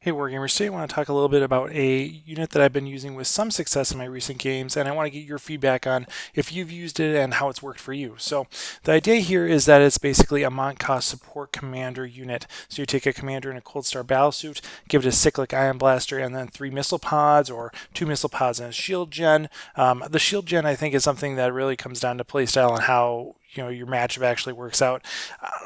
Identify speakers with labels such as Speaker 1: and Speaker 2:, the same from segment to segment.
Speaker 1: Hey Wargamers, today I want to talk a little bit about a unit that I've been using with some success in my recent games, and I want to get your feedback on if you've used it and how it's worked for you. So the idea here is that it's basically a Mont'ka support commander unit. So you take a commander in a Cold Star battlesuit, give it a cyclic ion blaster, and then 3 missile pods or 2 missile pods and a shield gen. The shield gen I think is something that really comes down to playstyle and how your matchup actually works out.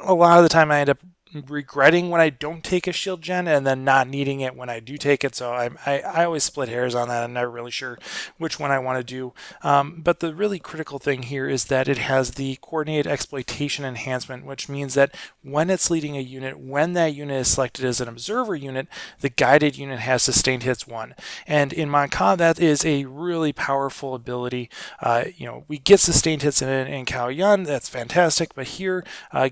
Speaker 1: A lot of the time I end up regretting when I don't take a shield gen and then not needing it when I do take it. So I always split hairs on that. I'm never really sure which one I want to do. But the really critical thing here is that it has the coordinated exploitation enhancement, which means that when it's leading a unit, when that unit is selected as an observer unit, the guided unit has sustained hits 1. And in Mont'ka, that is a really powerful ability. We get sustained hits in Cao Yun, that's fantastic. But here,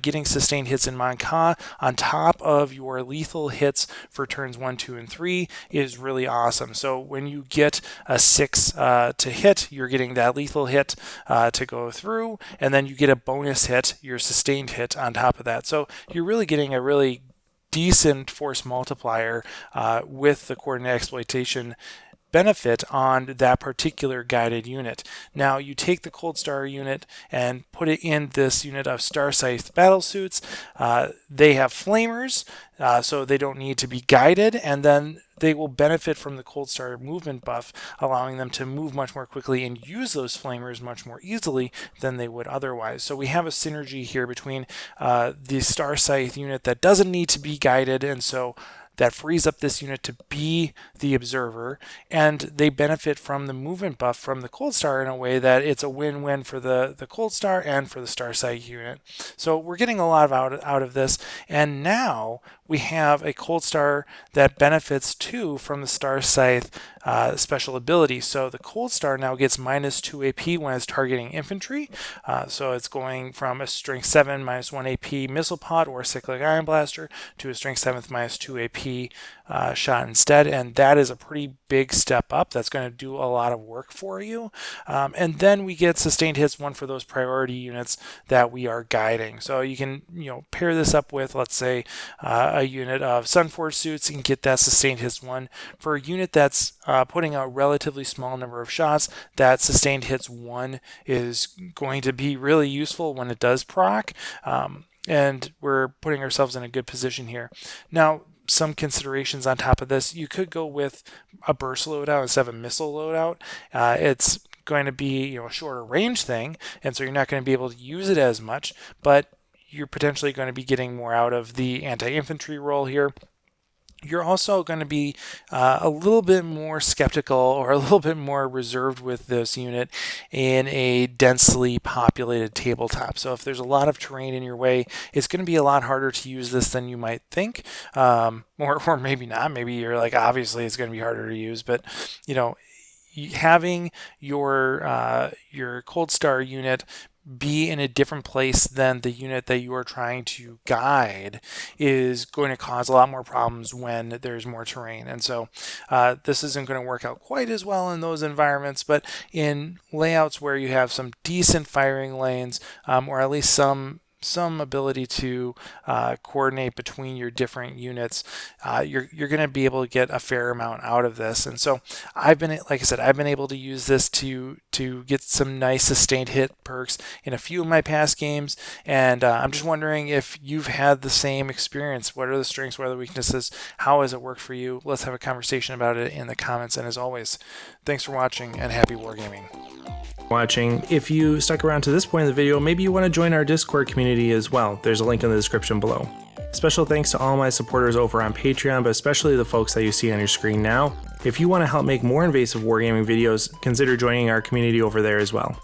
Speaker 1: getting sustained hits in Mont'ka on top of your lethal hits for turns 1, 2, and 3 is really awesome. So when you get a 6 to hit, you're getting that lethal hit to go through, and then you get a bonus hit, your sustained hit on top of that. So you're really getting a really decent force multiplier with the coordinate exploitation benefit on that particular guided unit. Now you take the Cold Star unit and put it in this unit of Star Scythe battlesuits. They have flamers, so they don't need to be guided, and then they will benefit from the Cold Star movement buff, allowing them to move much more quickly and use those flamers much more easily than they would otherwise. So we have a synergy here between the Star Scythe unit that doesn't need to be guided, and so that frees up this unit to be the observer, and they benefit from the movement buff from the Cold Star in a way that it's a win-win for the Cold Star and for the Star Scythe unit. So we're getting a lot out of this, and now we have a Cold Star that benefits too from the Star Scythe special ability. So the Cold Star now gets -2 AP when it's targeting infantry. So it's going from a strength 7 -1 AP missile pod or cyclic ion blaster to a strength 7 -2 AP shot instead, and that is a pretty big step up. That's going to do a lot of work for you. And then we get sustained hits 1 for those priority units that we are guiding. So you can pair this up with, let's say, a unit of Sunforge suits and get that sustained hits 1. For a unit that's putting out a relatively small number of shots, that sustained hits 1 is going to be really useful when it does proc. And we're putting ourselves in a good position here. Now, some considerations on top of this, you could go with a burst loadout instead of a missile loadout. It's going to be a shorter range thing, and so you're not going to be able to use it as much, but you're potentially going to be getting more out of the anti-infantry role here. You're also going to be a little bit more skeptical or a little bit more reserved with this unit in a densely populated tabletop. So if there's a lot of terrain in your way, it's going to be a lot harder to use this than you might think, or maybe not. Maybe you're like, obviously it's going to be harder to use, but having your Cold Star unit be in a different place than the unit that you are trying to guide is going to cause a lot more problems when there's more terrain. And so this isn't going to work out quite as well in those environments, but in layouts where you have some decent firing lanes, or at least some ability to coordinate between your different units, you're going to be able to get a fair amount out of this. And so I've been able to use this to get some nice sustained hit perks in a few of my past games, and I'm just wondering if you've had the same experience. What are the strengths, what are the weaknesses, how has it worked for you? Let's have a conversation about it in the comments, and as always, thanks for watching and happy wargaming.
Speaker 2: If you stuck around to this point in the video, maybe you want to join our Discord community as well. There's a link in the description below. Special thanks to all my supporters over on Patreon, but especially the folks that you see on your screen now. If you want to help make more invasive wargaming videos, consider joining our community over there as well.